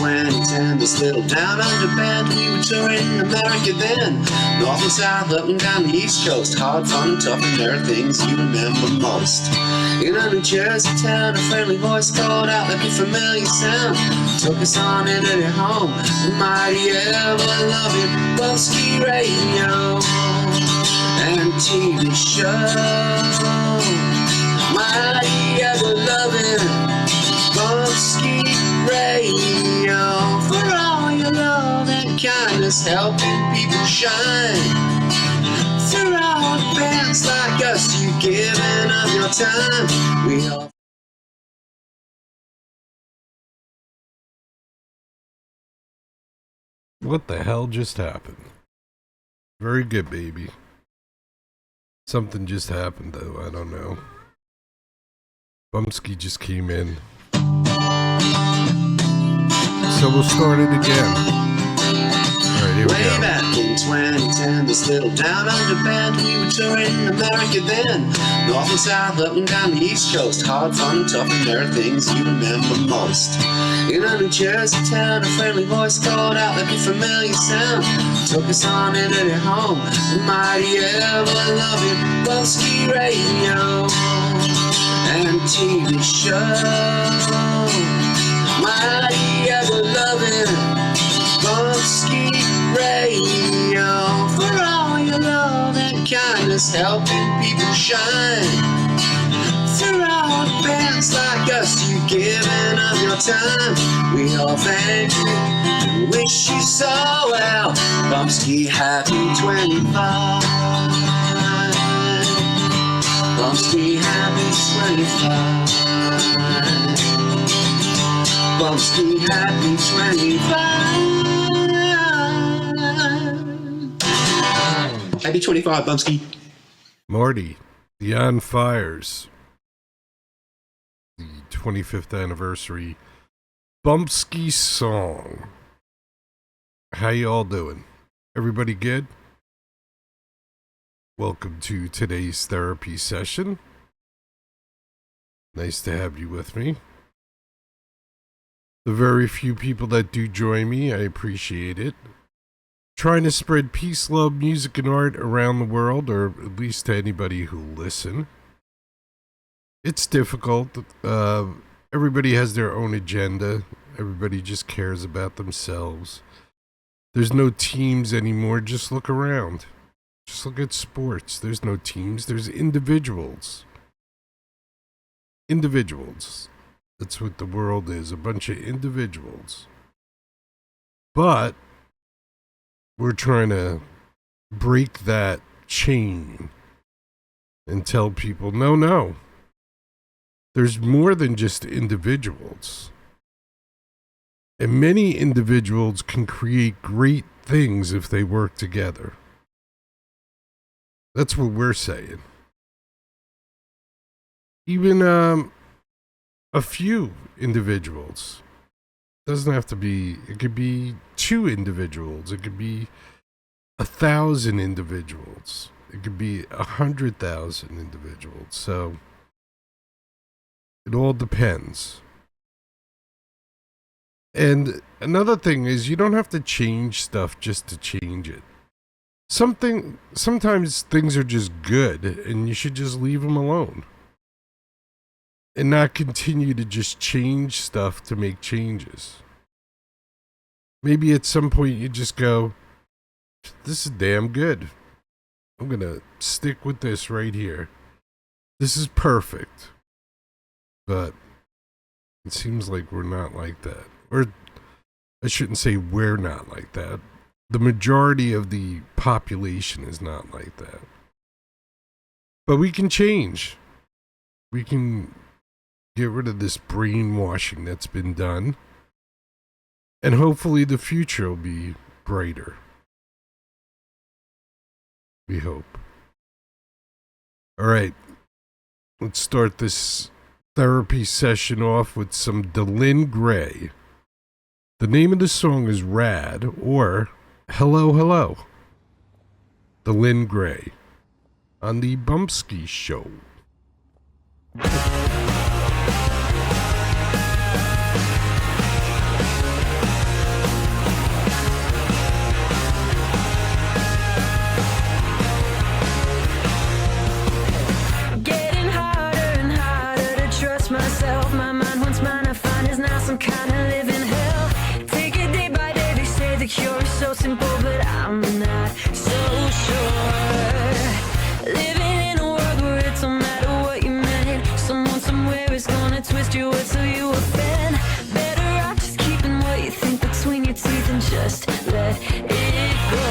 2010, this little down under band. We were touring America then, north and south, up and down the east coast. Hard fun, tough, and there are things you remember most. In a New Jersey town, a friendly voice called out like a familiar sound. Took us on into their home, the mighty ever-loving Bumpskey radio and TV show. Mighty ever-loving Bumpskey radio, for all your love and kindness, helping people shine. Throughout bands like us, you've given up your time. We all What the hell just happened? Very good, baby. Something just happened, though. I don't know. Bumpskey just came in. So we'll start it again. Alright, here we way go. back in 2010, this little down under band. We were touring America then, north and south, up and down the east coast. Hard fun, tough, and there are things you remember most. In a New Jersey town, a friendly voice called out like a familiar sound. Took us on into their home, the mighty ever-loving Bumpskey radio and TV show. Mighty ever-loving Bumpskey radio, for all your love and kindness, helping people shine. Throughout bands like us, you've given up your time. We all thank you and wish you so well. Bumpskey, happy 25. Bumpskey, happy 25. Bumpskey, happy 25. Happy 25, Bumpskey. Marty, the On Fires. The 25th anniversary Bumpskey song. How you all doing? Everybody good? Welcome to today's therapy session. Nice to have you with me. The very few people that do join me, I appreciate it. Trying to spread peace, love, music, and art around the world, or at least to anybody who listen. It's difficult. Everybody has their own agenda. Everybody just cares about themselves. There's no teams anymore. Just look around. Just look at sports. There's no teams. There's individuals. Individuals. That's what the world is. A bunch of individuals. But we're trying to break that chain and tell people, no. There's more than just individuals. And many individuals can create great things if they work together. That's what we're saying. Even a few individuals. Doesn't have to be, it could be 2 individuals. It could be 1,000 individuals. It could be 100,000 individuals. So it all depends. And another thing is, you don't have to change stuff just to change it. Sometimes things are just good and you should just leave them alone. And not continue to just change stuff to make changes. Maybe at some point you just go, this is damn good. I'm going to stick with this right here. This is perfect. But it seems like we're not like that. Or I shouldn't say we're not like that. The majority of the population is not like that. But we can change. We can get rid of this brainwashing that's been done. And hopefully the future will be brighter. We hope. All right. Let's start this therapy session off with some Delynn Gray. The name of the song is Rad, or Hello, Hello. Delynn Gray on the Bumpskey Show. some kind of living hell. Take it day by day, they say the cure is so simple, but I'm not so sure. Living in a world where it don't matter what you meant, someone somewhere is gonna twist your words so you offend. Better off just keeping what you think between your teeth and just let it go.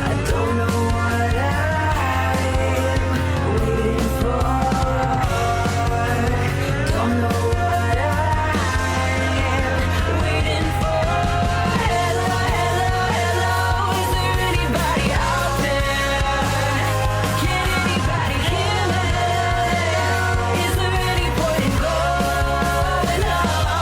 I don't know what I'm waiting for. Don't know what I'm waiting for. Hello, hello, hello. Is there anybody out there? Can anybody hear me? Is there any point in going on?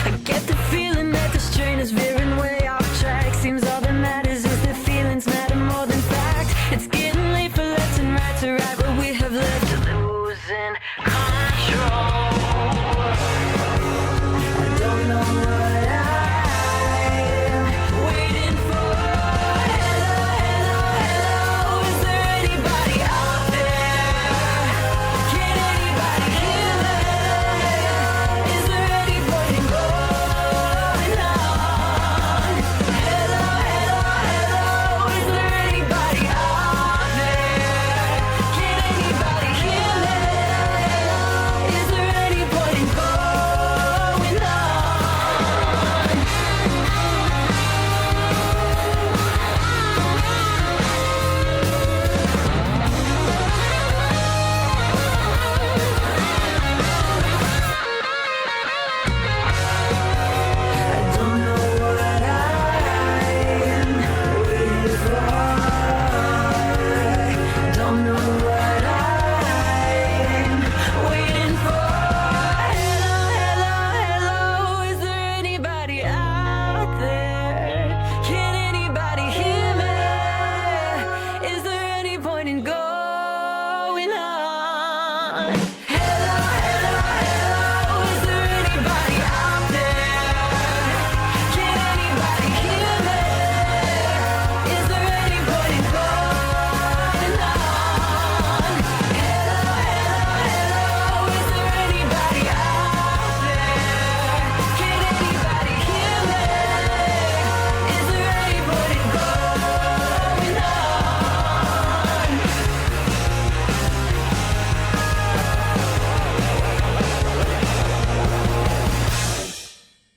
I get the feeling that this train is veering way off track. Seems all that matters is that feelings matter more than fact. It's getting late for left and right to right, but we have left to losing control. I don't know what I'm waiting for. Hello, hello, hello. Is there anybody out there? Can anybody hear me? Is there any point in going on? Hello, hello, hello. Is there anybody out there? Can anybody hear me? Is there any point in going on? I don't know what I'm waiting for. Don't know what I'm waiting for. Hello, hello, hello. Is there anybody out there? Can anybody hear me? Is there any point in going on? Hello, hello, hello. Is there anybody out there? Can anybody hear me? Is there any point in going on? Hello, hello, hello. Is there anybody out there? Can anybody hear me? Is there any point in going on?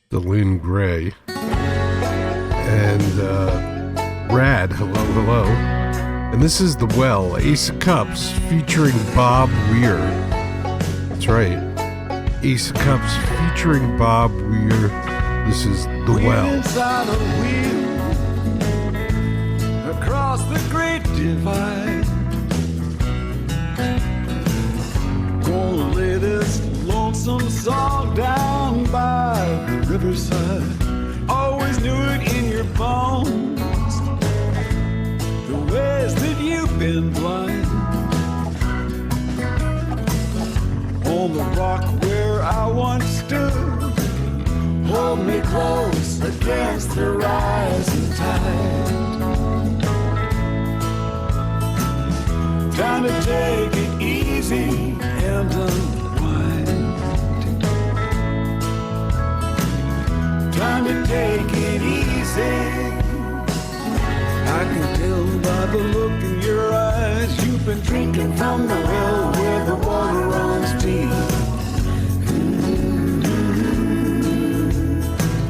The Lynn Gray. And Rad, hello, hello. And this is The Well, Ace of Cups featuring Bob Weir. That's right. Ace of Cups featuring Bob Weir. This is The Well. Inside a wheel across the great divide. Gonna lay this lonesome song down by the riverside. Always knew it in your bones, the ways that you've been blind. On the rock where I once stood, hold me close against the rising tide. Time to take it easy and unwind. Time to take it easy. I can tell by the look in your eyes you've been drinking from the well where the water runs deep.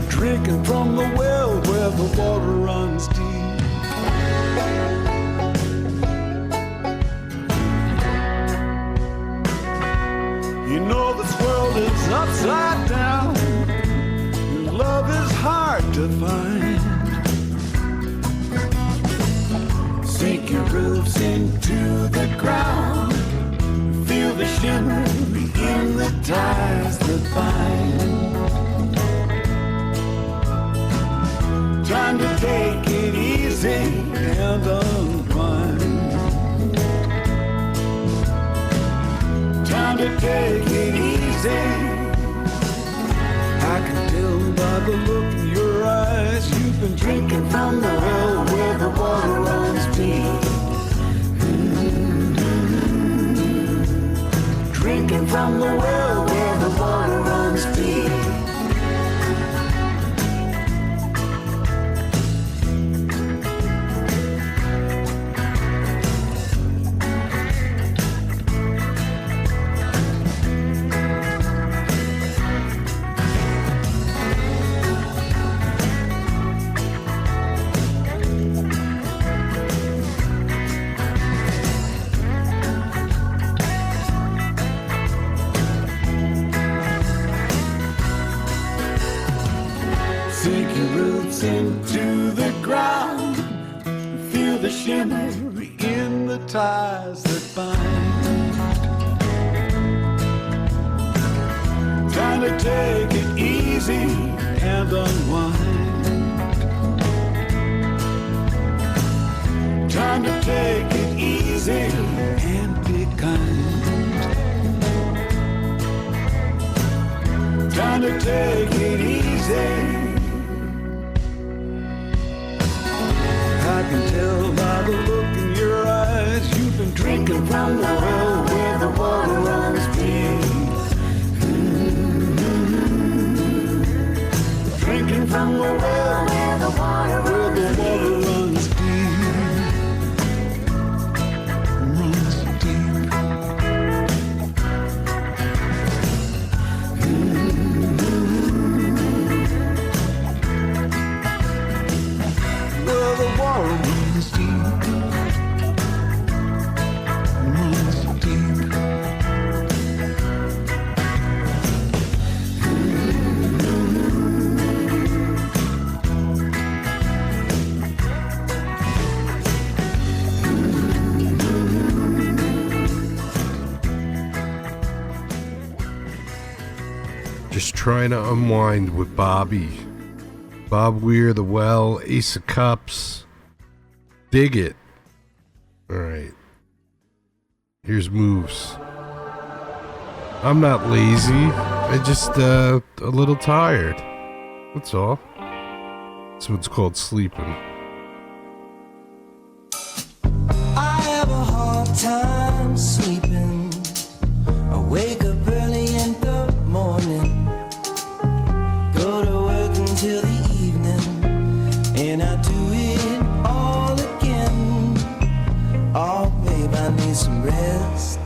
Drinking from the well where the water runs deep. You know this world is upside down. Your love is hard to find. Sink your roofs into the ground. Feel the shimmer in the ties that bind. Time to take it easy and unwind. Time to take it easy. I can tell by the look in your eyes you've been drinking from the well where the water runs from the well where the water runs deep. Sink your roots into the ground. Feel the shimmer in the ties that bind. Time to take it easy and unwind. Time to take it easy and be kind. Time to take it easy. I can tell by the look in your eyes you've been drinking from the well where the water runs deep. Drinking from the well where the water runs deep. Runs deep. Well, the water runs deep. Runs deep. Just trying to unwind with Bobby. Bob Weir, The Well, Ace of Cups. Dig it. Alright. Here's moves. I'm not lazy. I just a little tired. That's all. That's what's called sleeping. I have a hard time sleeping. I wake up early in the morning, go to work until the evening, and I do it all again. Oh, babe, I need some rest.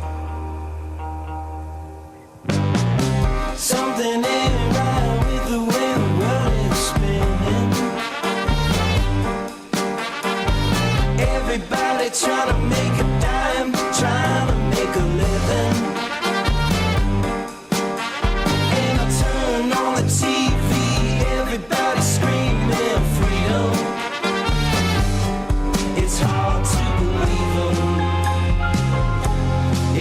Something ain't right with the way the world is spinning. Everybody trying to make a dime, trying to make a living. And I turn on the TV, everybody screaming freedom. It's hard to believe them.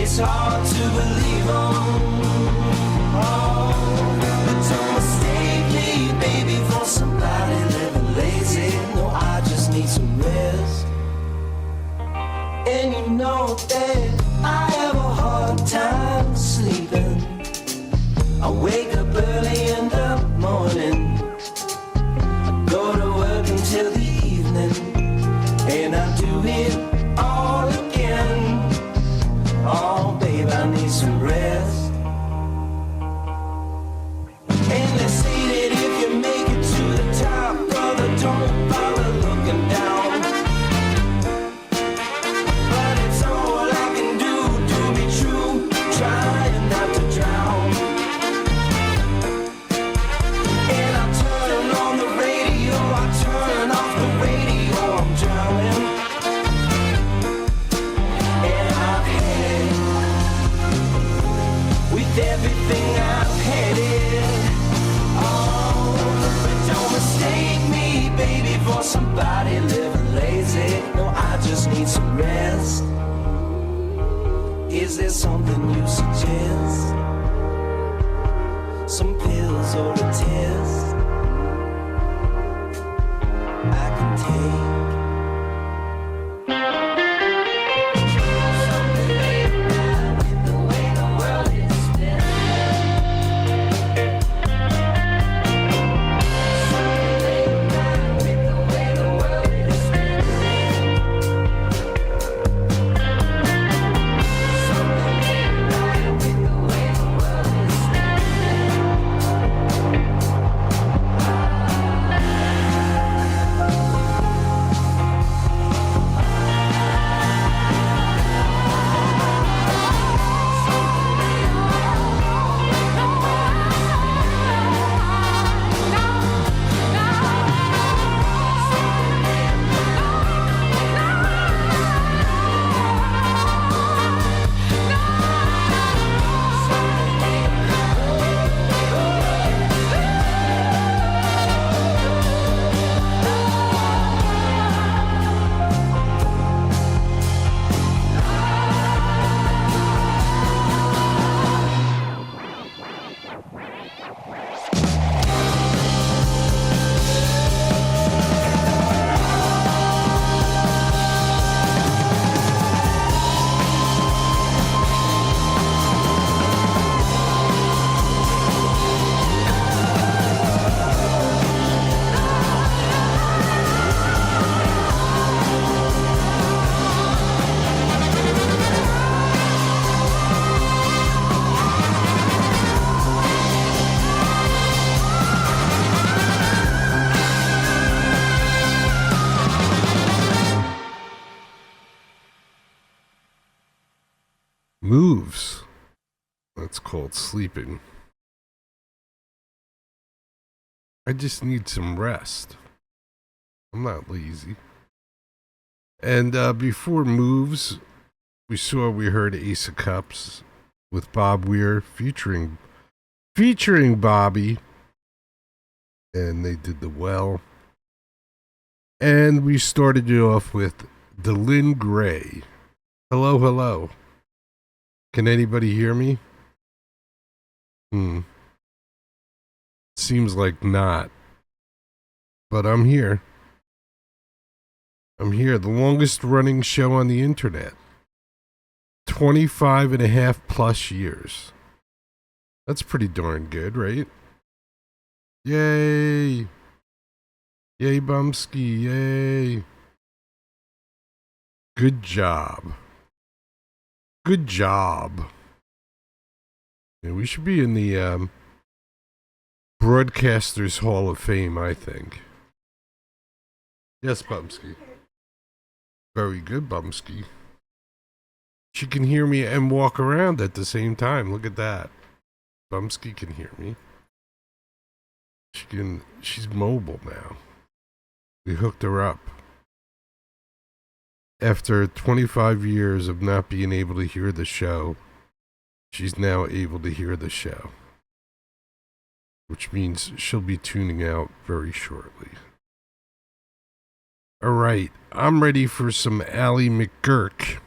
It's hard to believe them. Oh, but don't mistake me, baby, for somebody living lazy. No, I just need some rest. And you know that I have a hard time sleeping. I wake up early in the morning, I go to work until the evening, and I do it all again. Oh, babe, I need some rest. And they say that if you make it to the top, brother, don't bother looking down. But it's all I can do to be true, trying not to drown. And I turn on the radio, I turn off the radio, I'm drowning. And I've had it with everything I've had it. Oh, but don't mistake me, baby, for somebody living lazy. No, I just need some rest. Is there something you suggest? Some pills or a test I can take? Something ain't right with the way the world is spinning. Something ain't right with the way the world is spinning. Something ain't right with the way moves. That's called sleeping. I just need some rest. I'm not lazy. And before moves, we heard Ace of Cups with Bob Weir featuring Bobby. And they did the well. And we started it off with DeLynn Gray. Hello, hello. Can anybody hear me? Seems like not. But I'm here. I'm here. The longest running show on the internet. 25 and a half plus years. That's pretty darn good, right? Yay! Yay, Bumpskey, yay! Good job. Good job. Yeah, we should be in the Broadcasters Hall of Fame, I think. Yes, Bumpskey. Very good, Bumpskey. She can hear me and walk around at the same time. Look at that. Bumpskey can hear me. She's mobile now. We hooked her up. After 25 years of not being able to hear the show, she's now able to hear the show. Which means she'll be tuning out very shortly. Alright, I'm ready for some Allie McGurk.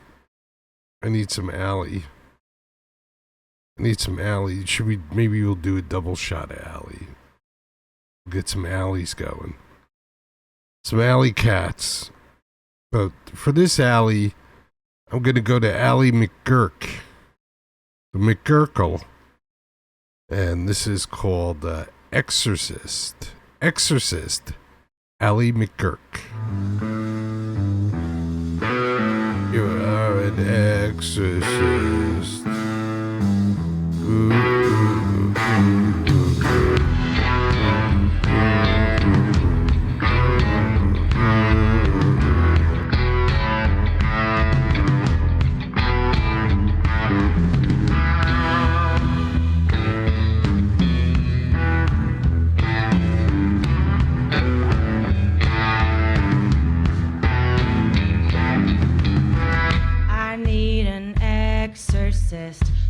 I need some Allie. Maybe we'll do a double shot of Allie. Get some Allies going. Some Alley Cats. But for this Allie, I'm going to go to Allie McGurk. The McGurkle. And this is called Exorcist. Exorcist. Allie McGurk. You are an exorcist. Ooh, ooh, ooh, ooh.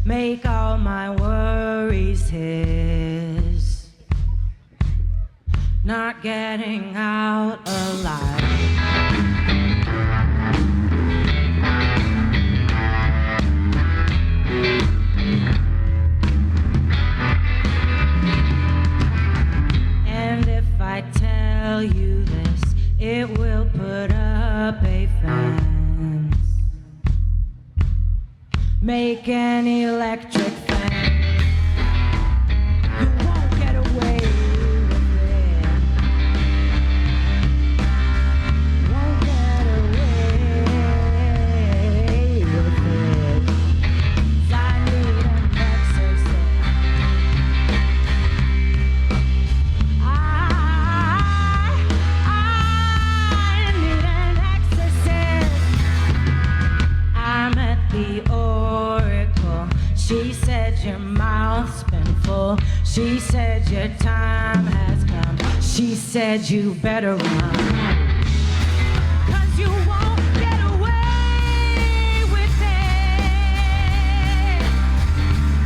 Make all my worries his. Not getting out alive. And if I tell you this, it will put up a fence. Make an electric fan. You won't get away with it. Won't get away with it. 'Cause I need an exorcist. I need an exorcist. I'm at the Oracle. She said your mouth's been full. She said your time has come. She said you better run. 'Cause you won't get away with it.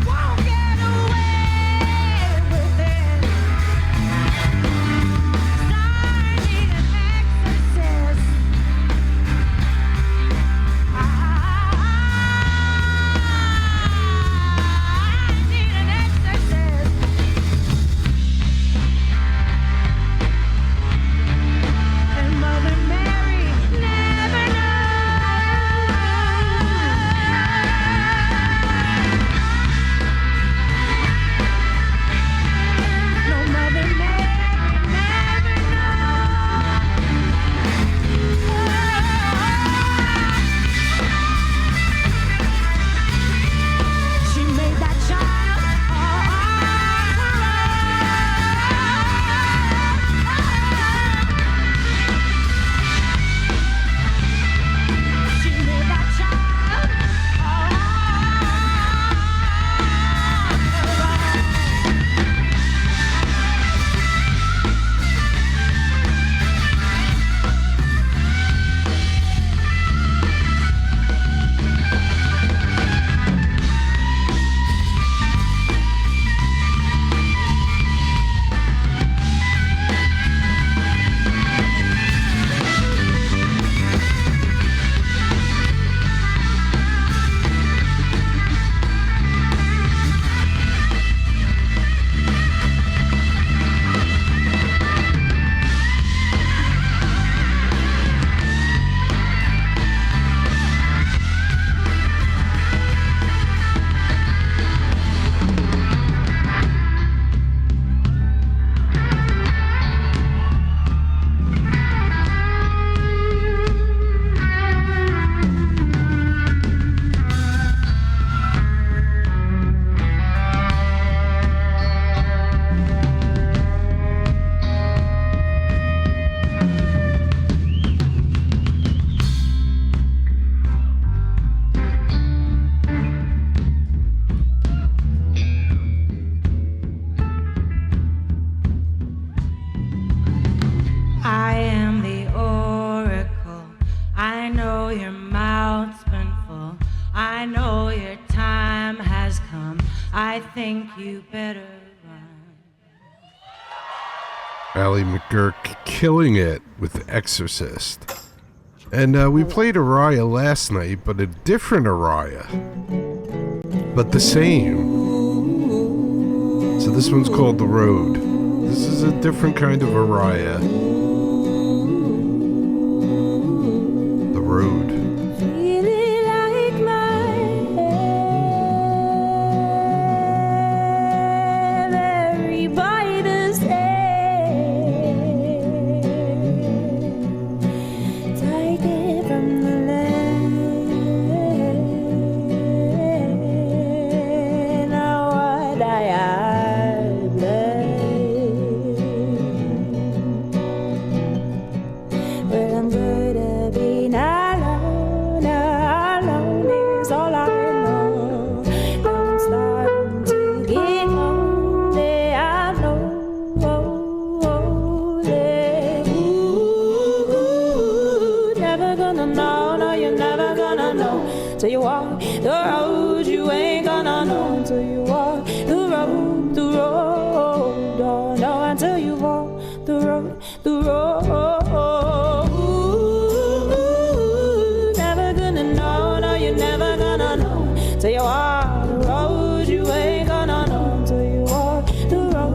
Won't get away with it. 'Cause I need an exorcist. I am the oracle. I know your mouth's been full. I know your time has come. I think you better run. Ally McGurk killing it with Exorcist. And we played Araya last night, but a different Araya. But the same. So this one's called The Road. This is a different kind of Araya. The Road. Feeling like my everybody's take it from the land. Now what I well, I'm gonna be alone, alone is all I know. I'm starting to get lonely, I know. Never gonna know, no, you're never gonna know. Till you walk the road, you ain't gonna know. Till you walk the road, don't know until you walk the road, never gonna know, no, you're never gonna know. Till you walk the road, you ain't gonna know. Till you walk the road.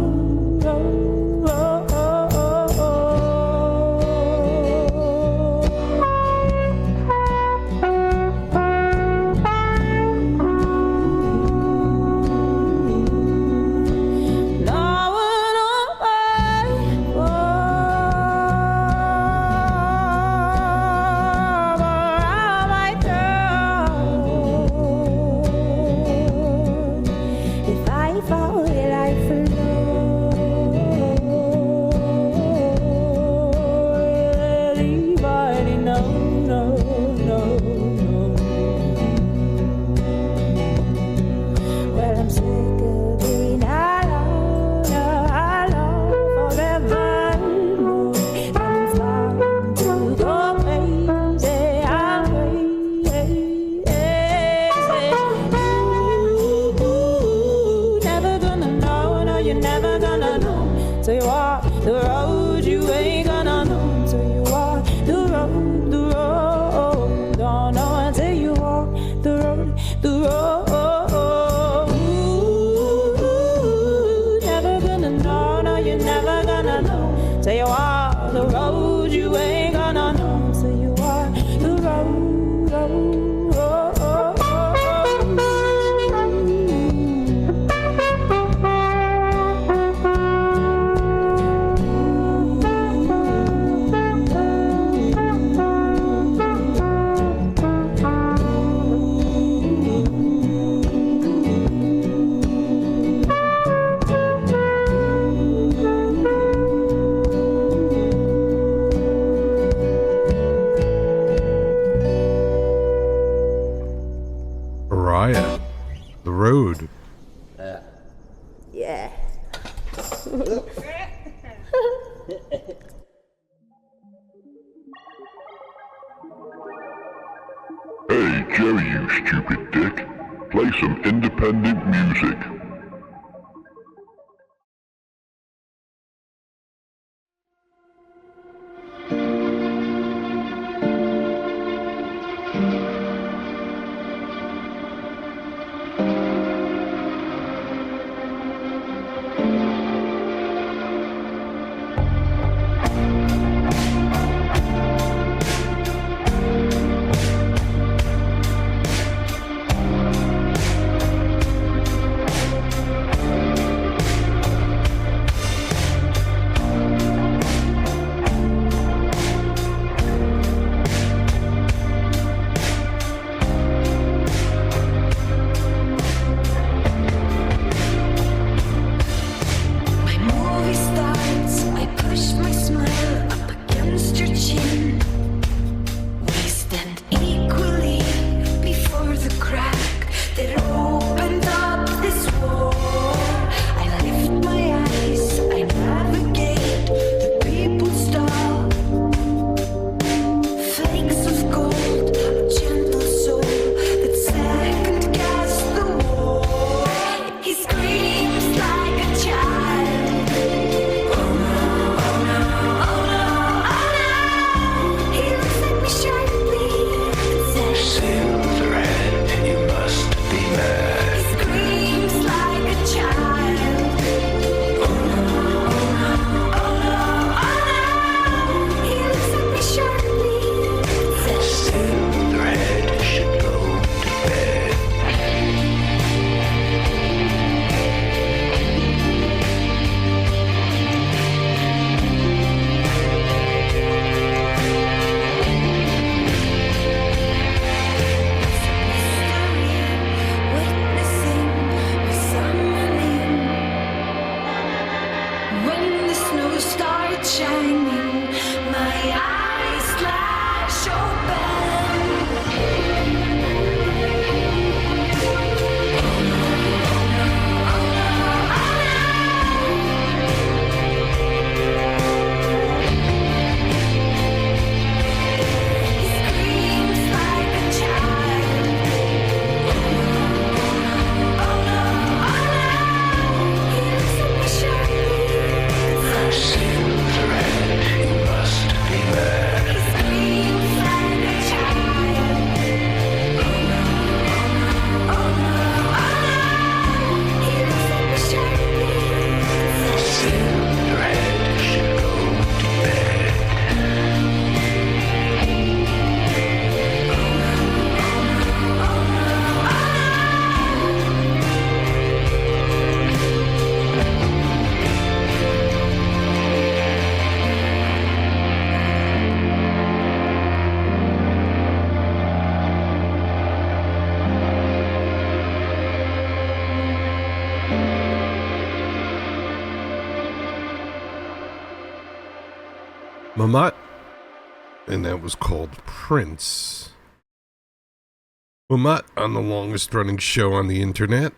Well, I'm sick of being alone, alone forevermore. I'm starting to go crazy, I'm crazy. Never gonna know, no, you're never gonna know. Till you walk the road, you ain't gonna know. Till you walk the road, don't know until you walk the road, never gonna know, no, you're never gonna know. Till you walk the road, you ain't gonna know. Till you walk the road. Araya. The Road. Yeah. Hey, Jerry, you stupid dick. Play some independent music. Mamut, and that was called Prince. Mamut on the longest running show on the internet,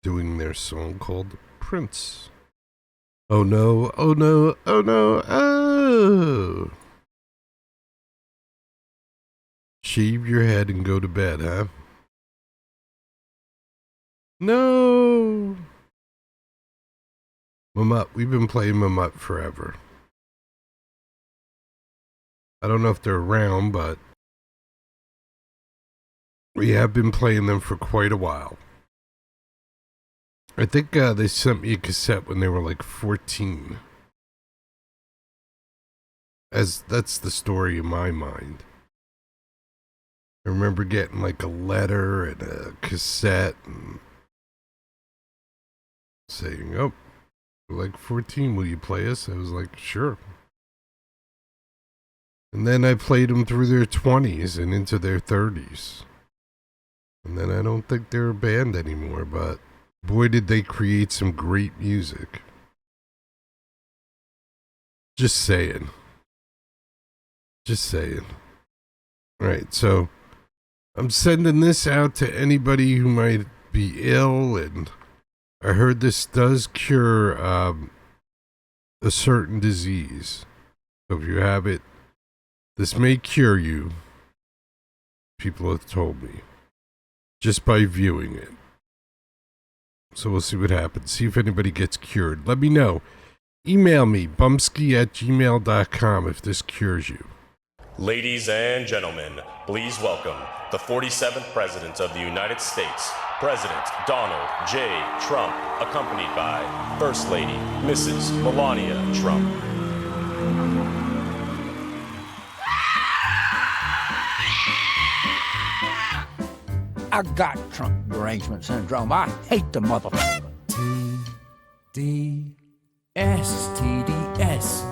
doing their song called Prince. Oh no, oh no, oh no, oh. Shave your head and go to bed, huh? No. Mamut, we've been playing Mamut forever. I don't know if they're around, but we have been playing them for quite a while. I think they sent me a cassette when they were like 14. As that's the story in my mind. I remember getting like a letter and a cassette and saying, "Oh, we're like 14, will you play us?" I was like, "Sure." And then I played them through their 20s and into their 30s. And then I don't think they're a band anymore, but boy did they create some great music. Just saying. Just saying. Alright, so I'm sending this out to anybody who might be ill, and I heard this does cure a certain disease. So if you have it, this may cure you. People have told me. Just by viewing it. So we'll see what happens. See if anybody gets cured. Let me know. Email me, bumpskey@gmail.com, if this cures you. Ladies and gentlemen, please welcome the 47th President of the United States, President Donald J. Trump, accompanied by First Lady Mrs. Melania Trump. I got Trump derangement syndrome. I hate the motherfucker. TDS.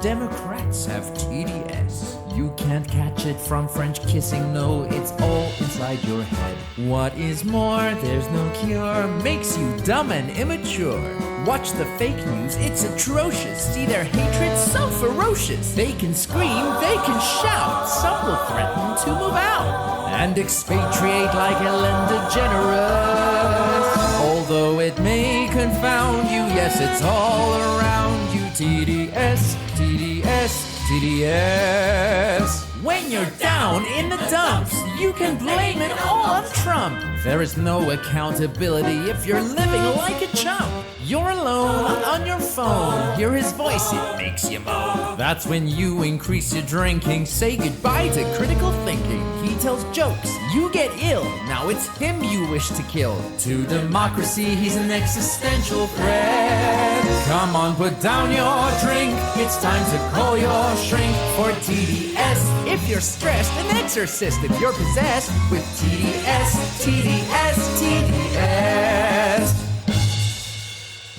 Democrats have TDS. You can't catch it from French kissing, no, it's all inside your head. What is more, there's no cure, makes you dumb and immature. Watch the fake news, it's atrocious. See their hatred so ferocious. They can scream, they can shout. Some will threaten to move out and expatriate like Ellen DeGeneres. Although it may confound you, yes, it's all around you. TDS, TDS, TDS. When you're down in the dumps, you can blame it all on Trump. There is no accountability if you're living like a chump. You're alone on your phone, hear his voice, it makes you moan. That's when you increase your drinking, say goodbye to critical thinking. He tells jokes, you get ill, now it's him you wish to kill. To democracy, he's an existential threat. Come on, put down your drink, it's time to call your shrink for TDS. If you're stressed, an exorcist if you're possessed with TDS, TDS, TDS.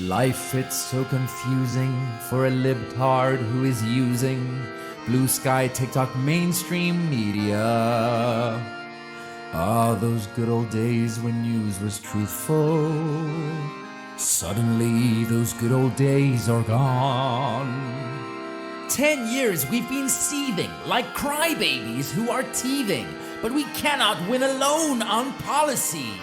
Life, it's so confusing for a libtard who is using blue sky, TikTok, mainstream media. Ah, those good old days when news was truthful. Suddenly, those good old days are gone. 10 years we've been seething like crybabies who are teething, but we cannot win alone on policy.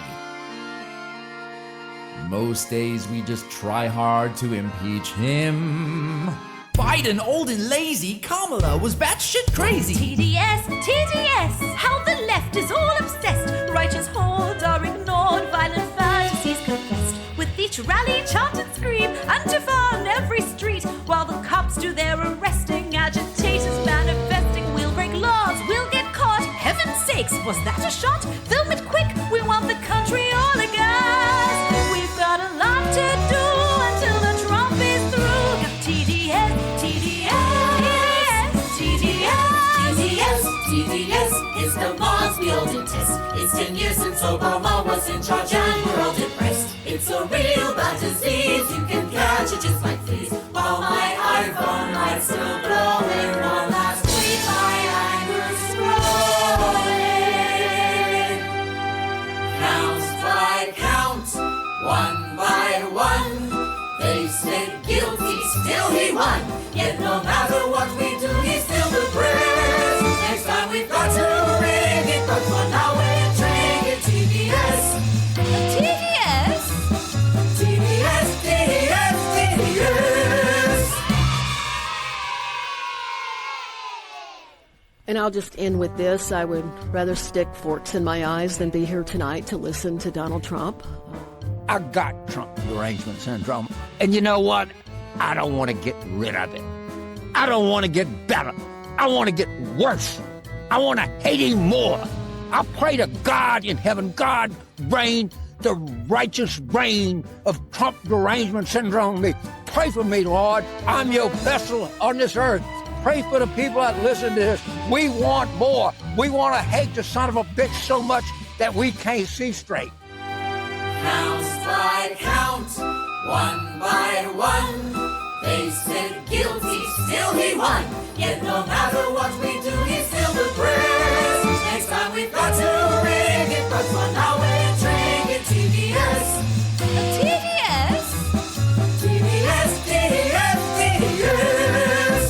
Most days we just try hard to impeach him. Biden old and lazy, Kamala was batshit crazy. TDS, TDS, how the left is all obsessed. Righteous hordes are ignored, violent fantasies confessed. With each rally, chant and scream, Antifa on every street. While the cops do their arresting, agitators manifesting. We'll break laws, we'll get caught. Heaven's sakes, was that a shot? Film it quick, we want the country all aghast. We've got a lot to do until the Trump is through. TDS, TDS, TDS, TDS, TDS is the laws we all detest. It's 10 years since Obama was in charge and we're all depressed. It's a real bad disease, you can catch it just like fleas. While my iPhone light's still glowing one last week, my anger scrolling. Count by count, one by one, they said guilty, still he won. Yet no matter what we do, he's still the best. Next time we've got to rig it, but for now we're drinking TBS. TDS? TBS, TBS, TBS. And I'll just end with this. I would rather stick forks in my eyes than be here tonight to listen to Donald Trump. I got Trump derangement syndrome. And you know what? I don't want to get rid of it. I don't want to get better. I want to get worse. I want to hate him more. I pray to God in heaven, God reign the righteous reign of Trump derangement syndrome. Pray for me, Lord. I'm your vessel on this earth. Pray for the people that listen to this. We want more. We want to hate the son of a bitch so much that we can't see straight. Count by count, one by one. They said guilty, still he won. Yet no matter what we do, he's still the best. Next time we've got to rig it, but for now we're drinking TBS. TDS? TBS, TBS, TBS.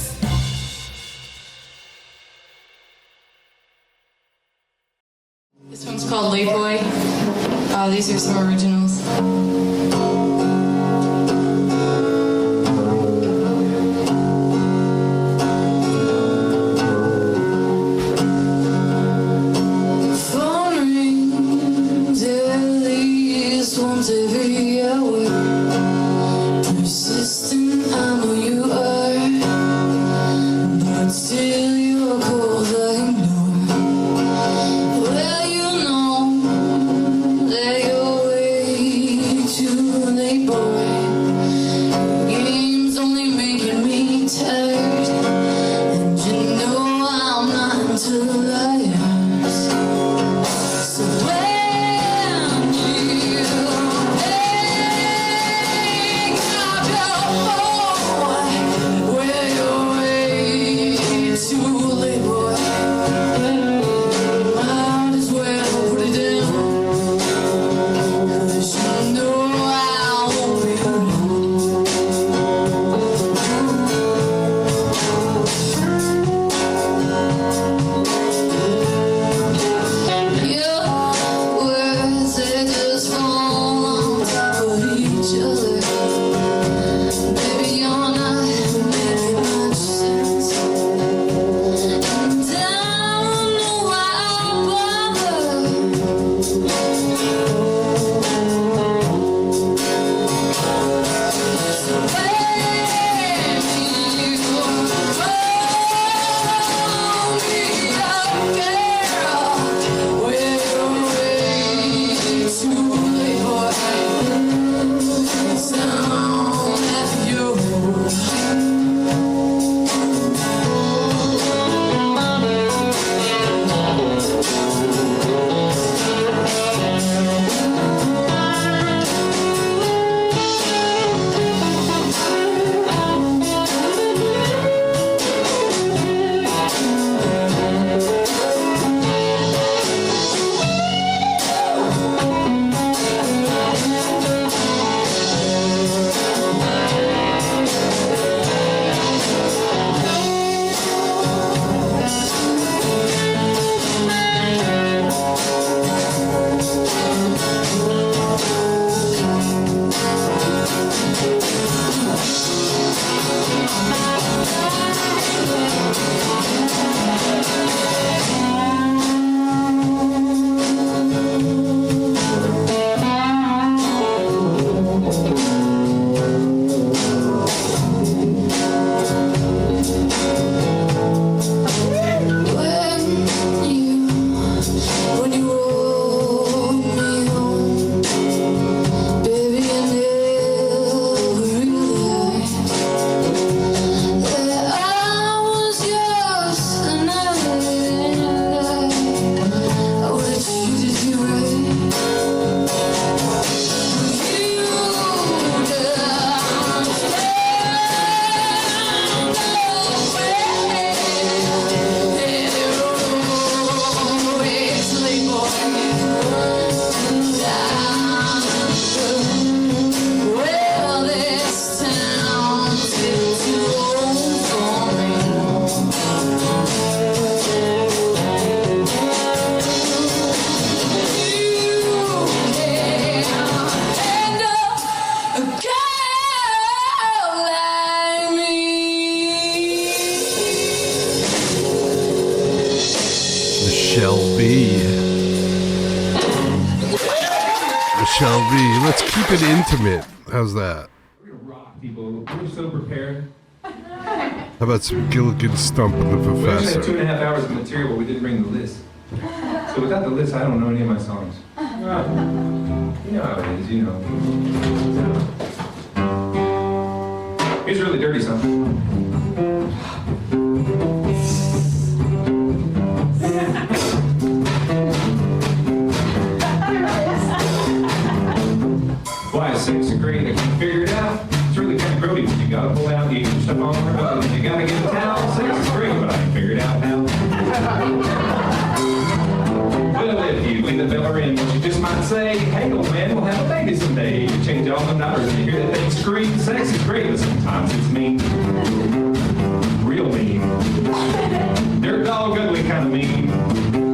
This one's called Late Boy. These are some originals. Phone rings at least once every hour. Persistent, I know you are, but still you're cold like no. Well, you know that you're way Michelle B. Michelle B. Let's keep it intimate. How's that? We're gonna rock, people. We're so prepared. How about some Gilligan Stump of the We actually had Professor? 2.5 hours of material, but we didn't bring the list. So without the list, I don't know any of my songs. You know how it is, you know. Here's a really dirty song. Why is sex great? I can't figure it out. It's really kind of grody. You gotta pull out, you can step on her, you gotta get a towel. Sex is great, but I can't figure it out how. Well, if you leave the fella in, what you just might say, hey, old man, we'll have a baby someday. You change all the numbers and you hear that thing scream. Sex is great, but sometimes it's mean. Real mean. Dirt dog ugly kind of mean,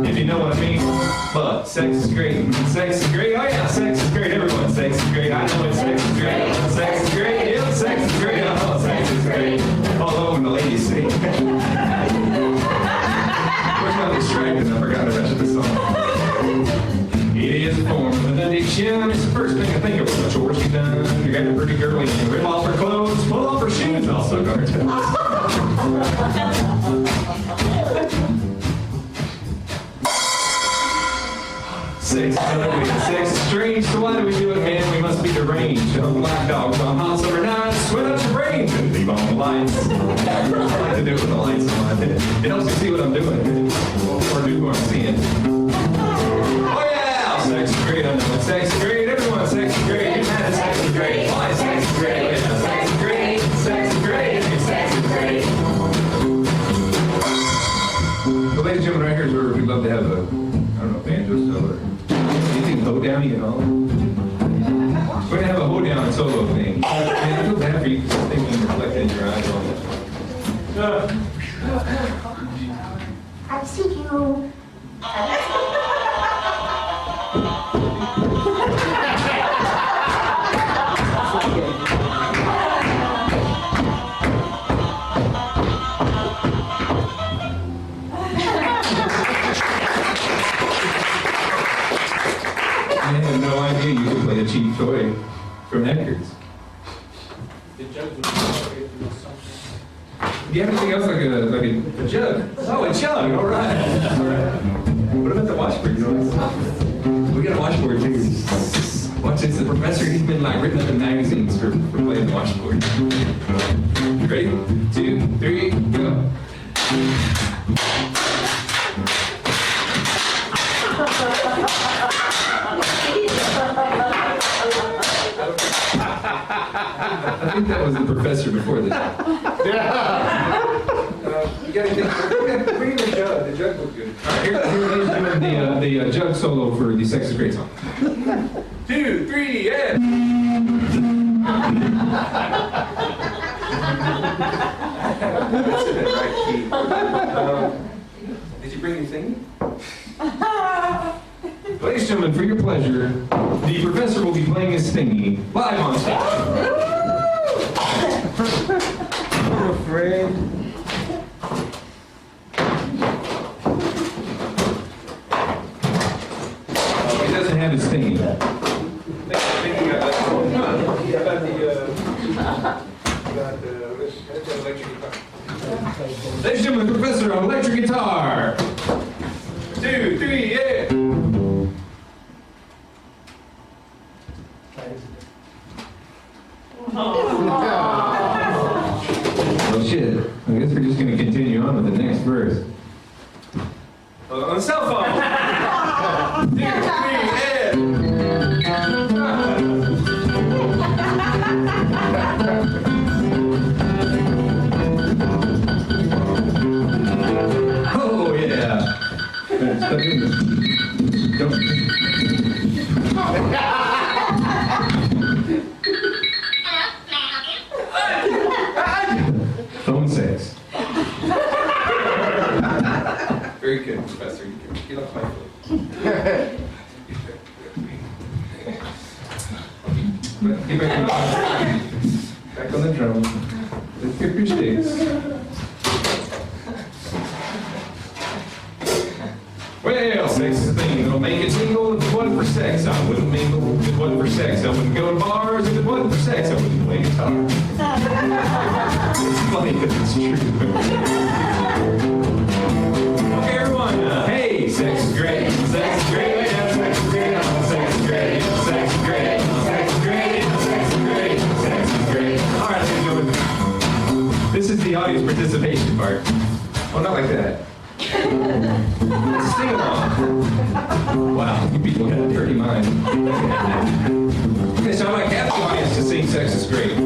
if you know what I mean. But sex is great. Sex is great. Oh yeah, sex is great. Everyone, sex is great. I know it. Sex is great. Sex is great. Yep, sex is great. Oh, sex is great. Although when the ladies sing. Which got distracted. I forgot the rest of the song. It is a form of an addiction. It's the first thing I think of when the chores get done. You got a pretty girl and you rip off her clothes, pull off her shoes, also got her toes. Sex is ugly, sex is strange, so why do we do it, man? We must be deranged. Black dogs on hot summer nights, sweat out your brains and leave on the lights. I like to do it with the lights on. It helps me see what I'm doing, or do what I'm seeing. Oh yeah, sex is great, I know sex is great. Everyone, sex is great. You man, sex is great. Why sex is great? Yeah, sex is great. Sex is great. Sex is great. So, ladies and gentlemen, right here is where we'd love to have a, I don't know, banjo solo. Anything hoedown, you know? We're gonna have a hoedown solo thing. Man, I feel bad for you because I think you reflected in your eyes on it. I'm seeking. I had no idea you could play a cheap toy from Eckerd's. Do you have anything else like a jug? Oh, a jug, all right. All right. What about the washboard? You know, we got a washboard too. Watch, it's the professor. He's been like written up in magazines for playing the washboard. Ready? 2, 3, go. I think that was the professor before this. Yeah. You gotta bring the jug. The jug looked good. All right, here's doing the jug solo for the Sex is Great song. 2, 3, yeah. That's in the right key. Did you bring your singing? Ladies and gentlemen, for your pleasure, the professor will be playing his thingy live on stage. I'm afraid. He doesn't have his thingy. Ladies and gentlemen, the professor on electric guitar. 2, 3, yeah. Oh shit. I guess we're just gonna continue on with the next verse. On the cell phone. 2, 3, yeah. Oh yeah. Stop doing this. Don't. Phone sex. Very good, Professor. You can get off my foot. Get back on the drum. Let's get your sticks. Wait! Okay, everyone. Hey, sex is great. Sex is great. Lay down. Sex is great. Sex is great. Sex is great. Sex is great. Sex is great. Sex is great. All right, let's go with it. This is the audience participation part. Oh, not like that. Sing along. Wow, you people have a dirty mind. Okay, so I'd like half the audience to sing Sex is Great.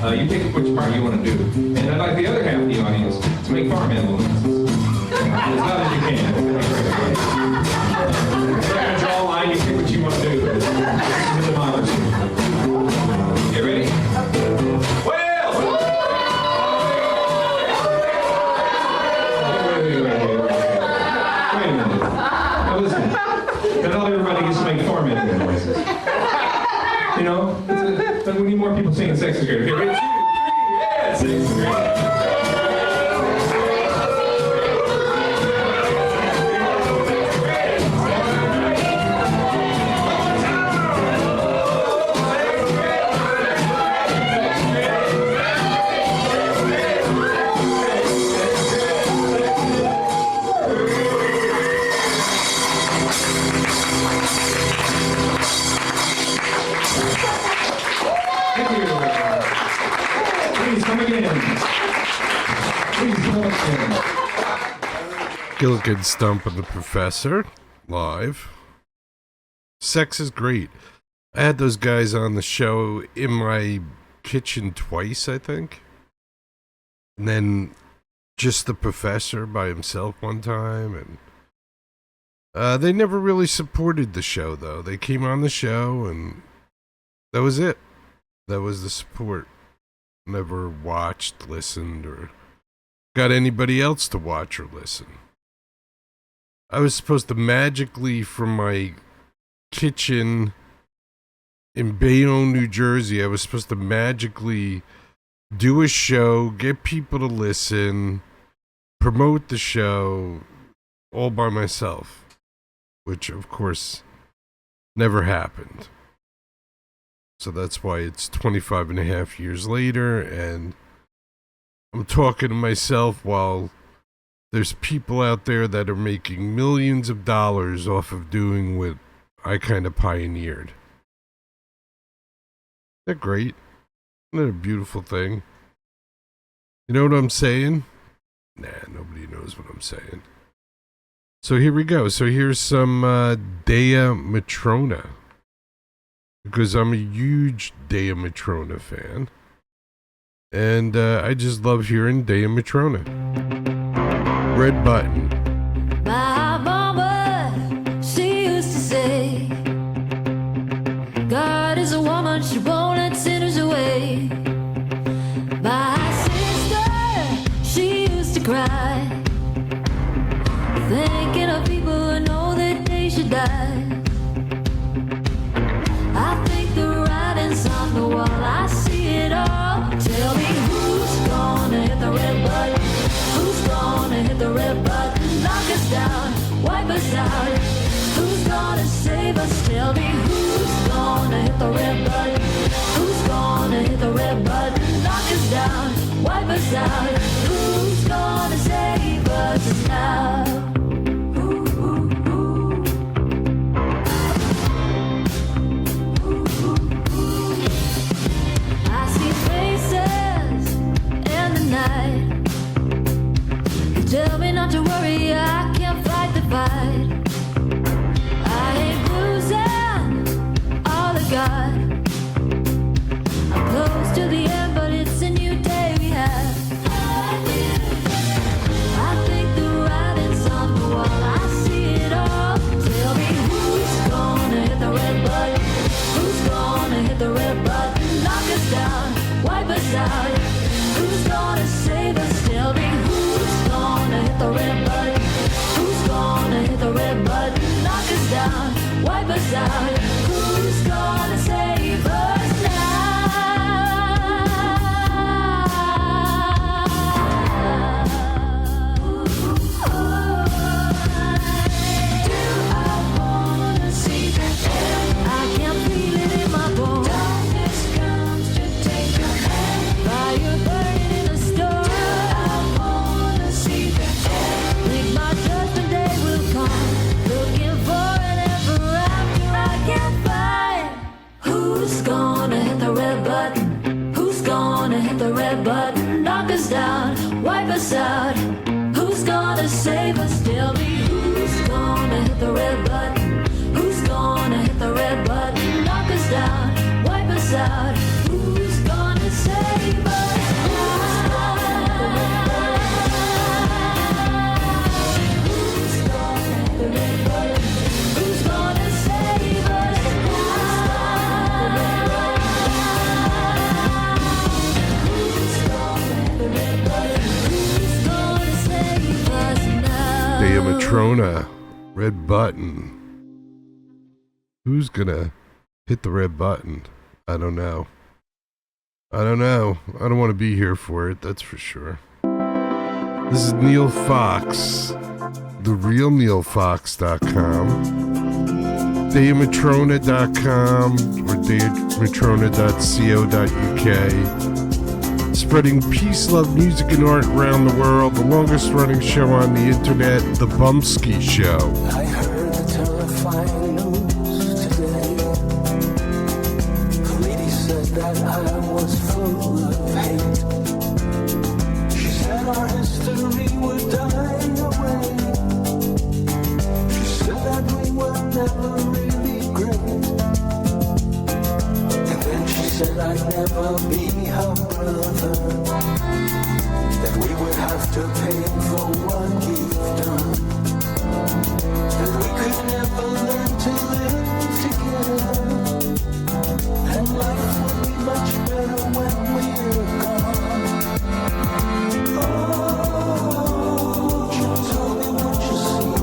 You pick which part you want to do. And I'd like the other half of the audience to make farm animal noises. As loud as you can. We're going to draw a line, you pick what you want to do. This is a democracy. Okay, ready? Whales! Wait a minute. Now listen. Not everybody gets to make farm animal noises. You know, we need more people singing Sex is Great. Okay, ready? 2, 3, yeah! Sex is great. Gilligan Stump and the Professor, live. Sex is great. I had those guys on the show in my kitchen twice, I think. And then just the Professor by himself one time. And they never really supported the show, though. They came on the show, and that was it. That was the support. Never watched, listened, or got anybody else to watch or listen. I was supposed to magically, from my kitchen in Bayonne, New Jersey, I was supposed to magically do a show, get people to listen, promote the show, all by myself. Which, of course, never happened. So that's why it's 25 and a half years later, and I'm talking to myself while there's people out there that are making millions of dollars off of doing what I kind of pioneered. They're great. Isn't that a beautiful thing? You know what I'm saying? Nah, nobody knows what I'm saying. So here we go. So here's some Dea Matrona. Because I'm a huge Dea Matrona fan. And I just love hearing Dea Matrona. Red Button. My mama, she used to say, God is a woman, she won't let sinners away. My sister, she used to cry, thinking of people who know that they should die. I think the writing's on the wall, I see it all. Tell me who's gonna hit the red button? Who's gonna hit the red button? Knock us down, wipe us out. Who's gonna save us? Tell me who's gonna hit the red button? Who's gonna hit the red button? Knock us down, wipe us out. Who's gonna save us now? Tell me not to worry, I can't fight the fight. I ain't losing all I got. I'm close to the end, but it's a new day we have. I think the writing's on the wall, I see it all. Tell me who's gonna hit the red button? Who's gonna hit the red button? Knock us down, wipe us out. Who's gonna save us? Tell me who's gonna hit the red button? Who's gonna hit the red us out? Who's gonna save us? Tell me who's gonna hit the red button? Who's gonna hit the red button? Knock us down, wipe us out. Who's gonna save us? Who's gonna hit the red button? Who's gonna save us? Who's gonna hit the red button? Who's gonna save us now? Matrona, red button. Who's gonna hit the red button? I don't know. I don't want to be here for it, that's for sure. This is Neil Fox, therealneilfox.com, dayamatrona.com or dayamatrona.co.uk. Spreading peace, love, music, and art around the world. The longest running show on the internet, The Bumpskey Show. I heard the terrifying news today. The lady said that I was full of hate. She said our history would die away. She said that we were never really great. And then she said I'd never be her brother. That we would have to pay for what we've done. That we could never learn to live together. And life would be much better when we're gone. Oh, you tell me what you see.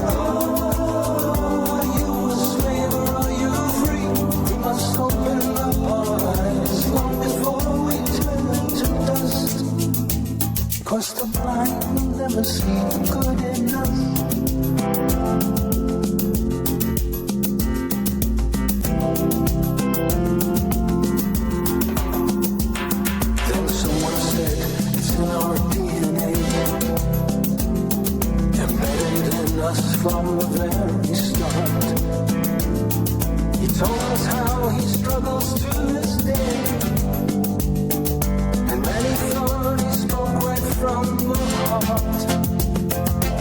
Oh, are you a slave or are you free? We must open up our eyes long before we turn to dust. 'Cause the blind will never see good enough. Then someone said it's in our DNA, embedded in us from the very start. He told us how he struggles to this day, and many thought he spoke right from the heart.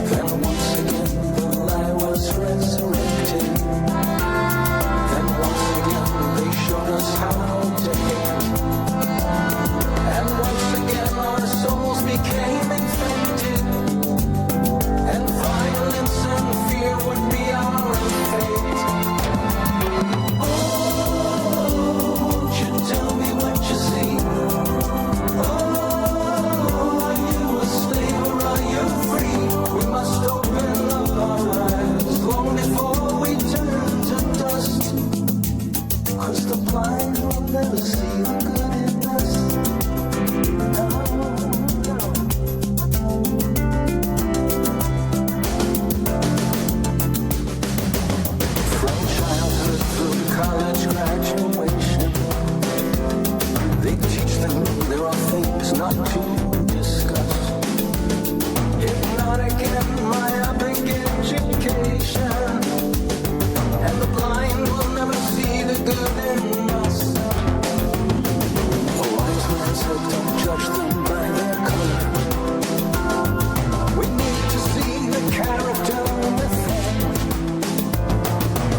Then once again the lie was resurrected. Then once again they showed us how to hate. And once again our souls became infected. And violence and fear would be our fate. Oh, won't you tell me what you see? Oh, are you a slave or are you free? We must open up our eyes long before we turn to dust. 'Cause the blind will never see the good in us. No, no. From childhood through college graduation, they teach them there are things not to discuss. Hypnotic and myopic education, and the blind will never see the good in us. A wise man said don't judge them by their color. We need to see the character within.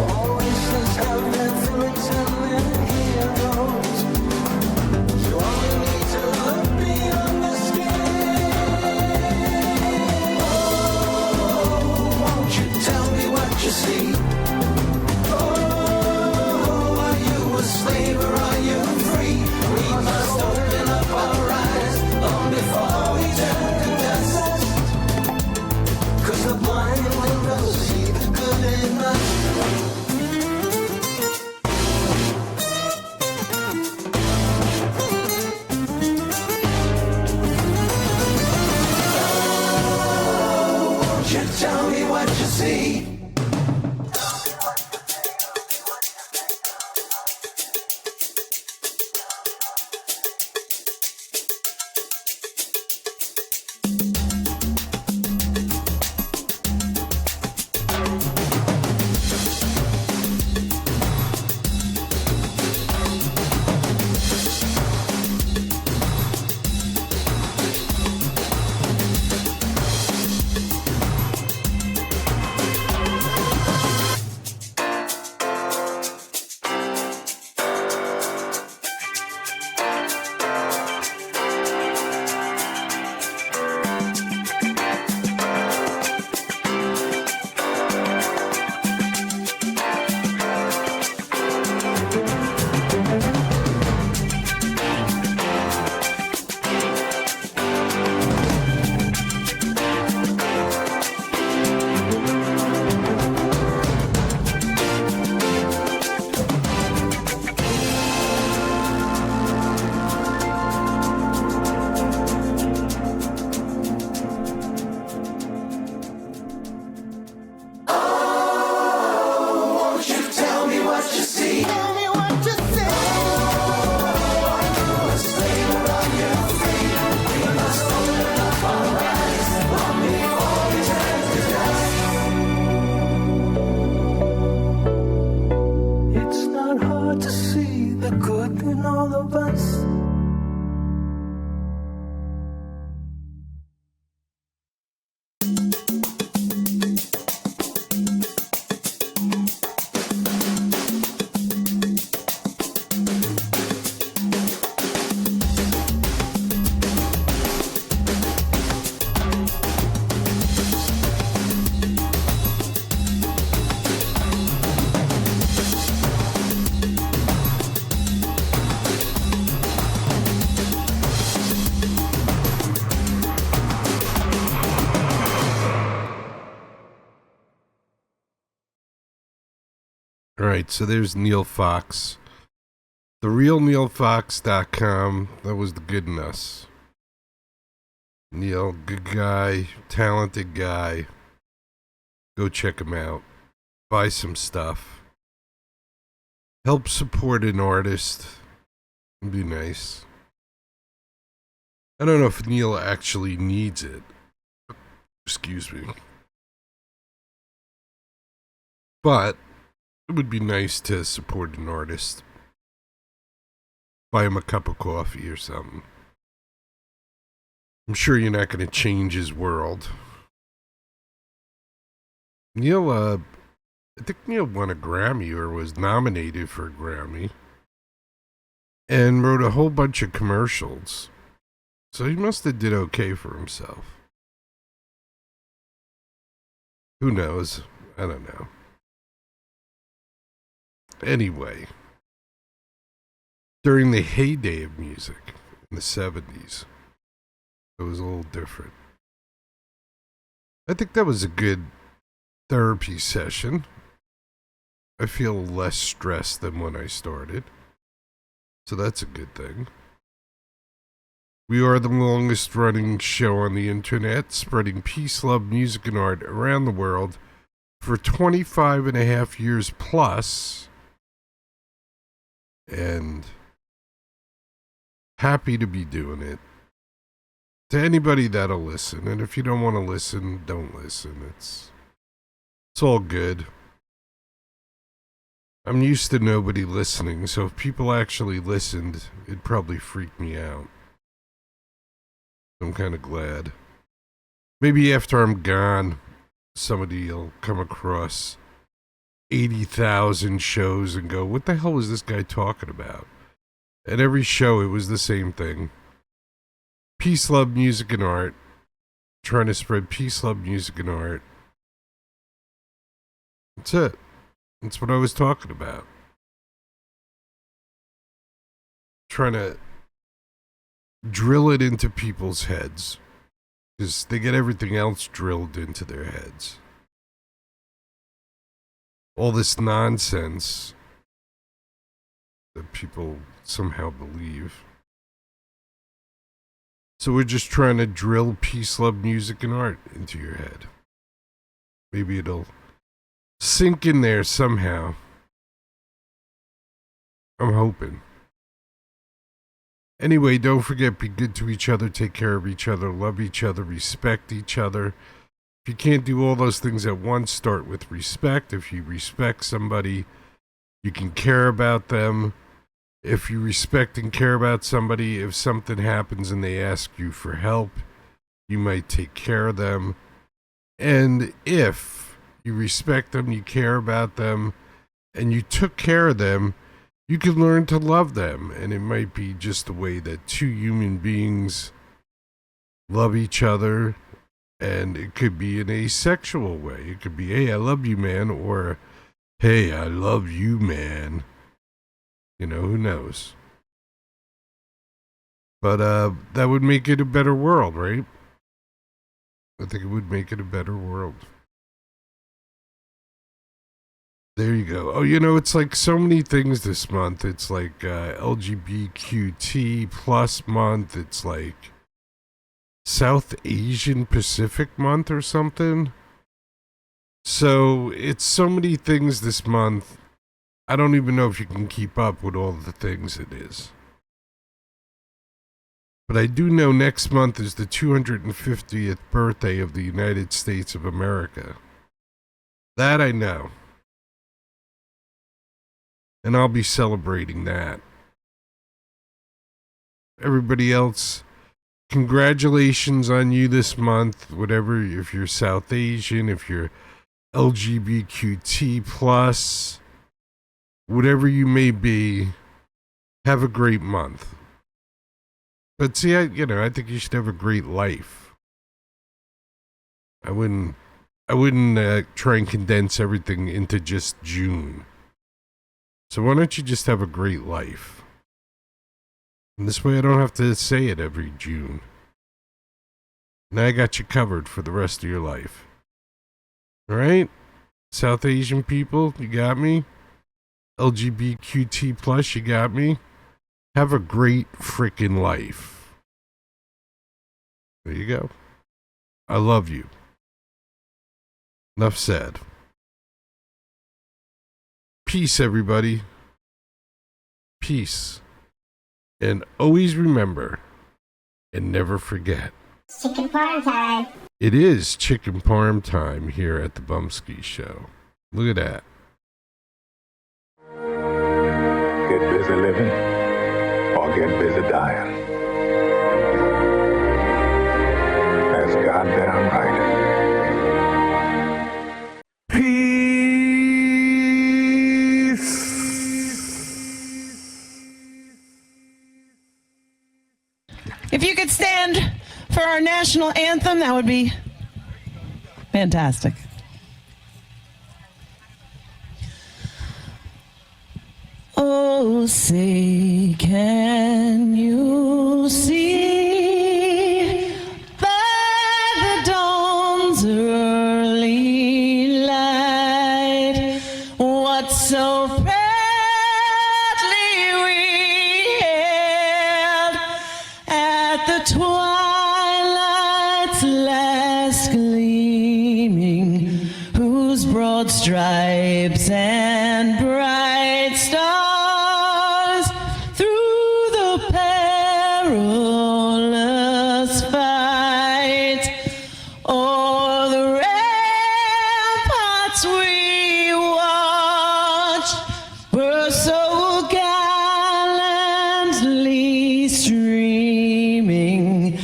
All races have their villains and their heroes. You only need to look beyond the skin. Oh, won't you tell me what you see? Oh, are you a slave or are you free? We must open up our eyes long before we turn to dust. 'Cause the blind will never see the good in us. Won't you tell me what you see? All right, so there's Neil Fox. TheRealNeilFox.com. That was the good in us. Neil, good guy, talented guy. Go check him out. Buy some stuff. Help support an artist. It'd be nice. I don't know if Neil actually needs it. Excuse me. But it would be nice to support an artist. Buy him a cup of coffee or something. I'm sure you're not going to change his world. Neil, I think Neil won a Grammy or was nominated for a Grammy. And wrote a whole bunch of commercials. So he must have did okay for himself. Who knows? I don't know. Anyway, during the heyday of music in the 70s, it was a little different. I think that was a good therapy session. I feel less stressed than when I started. So that's a good thing. We are the longest running show on the internet, spreading peace, love, music, and art around the world for 25 and a half years plus. And happy to be doing it. To anybody that'll listen, and if you don't want to listen, don't listen. It's all good. I'm used to nobody listening, so if people actually listened, it'd probably freak me out. I'm kind of glad. Maybe after I'm gone, somebody will come across 80,000 shows and go, what the hell was this guy talking about? And every show, it was the same thing. Peace, love, music, and art. Trying to spread peace, love, music, and art. That's it. That's what I was talking about. Trying to drill it into people's heads. Because they get everything else drilled into their heads. All this nonsense that people somehow believe. So we're just trying to drill peace, love, music, and art into your head. Maybe it'll sink in there somehow. I'm hoping. Anyway, don't forget, be good to each other, take care of each other, love each other, respect each other. If you can't do all those things at once, start with respect. If you respect somebody, you can care about them. If you respect and care about somebody, if something happens and they ask you for help, you might take care of them. And if you respect them, you care about them, and you took care of them, you can learn to love them. And it might be just the way that two human beings love each other. And it could be in a sexual way. It could be, hey, I love you, man, or hey, I love you, man. You know, who knows? But that would make it a better world, right? I think it would make it a better world. There you go. Oh, you know, it's like so many things this month. It's like LGBTQT plus month. It's like South Asian Pacific month or something. So it's so many things this month. I don't even know if you can keep up with all the things it is. But I do know next month is the 250th birthday of the United States of America. That I know. And I'll be celebrating that. Everybody else, congratulations on you this month. Whatever, if you're South Asian, if you're LGBTQT plus, whatever you may be, have a great month. But see, I think you should have a great life. I wouldn't try and condense everything into just June. So why don't you just have a great life? And this way I don't have to say it every June. Now I got you covered for the rest of your life. Alright? South Asian people, you got me? LGBTQT plus, you got me. Have a great freaking life. There you go. I love you. Enough said. Peace, everybody. Peace. And always remember and never forget. Chicken parm time. It is chicken parm time here at the Bumpskey Show. Look at that. Get busy living or get busy dying. That's goddamn right. If you could stand for our national anthem, that would be fantastic. Oh, say, can you see by the dawn's early light what so proudly we hailed at the twilight's last gleaming, whose broad stripes and bright stars through the perilous fight o'er the ramparts we watched were so gallantly streaming, and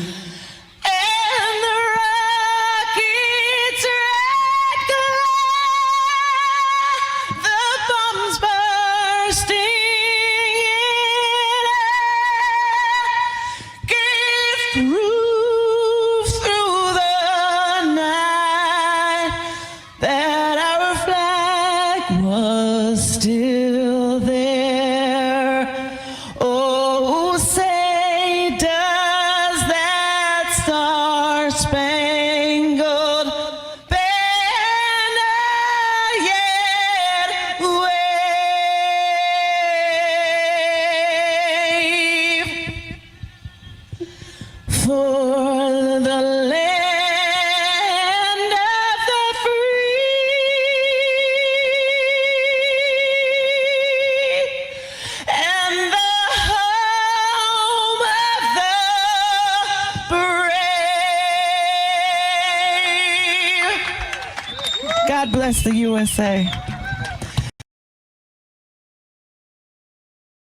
the rocket's red glare, the bombs bursting in air, gave proof through the night that our flag was still there. Oh, say, does that star-spangled banner yet wave for the land of the free and the home of the brave? God bless the USA.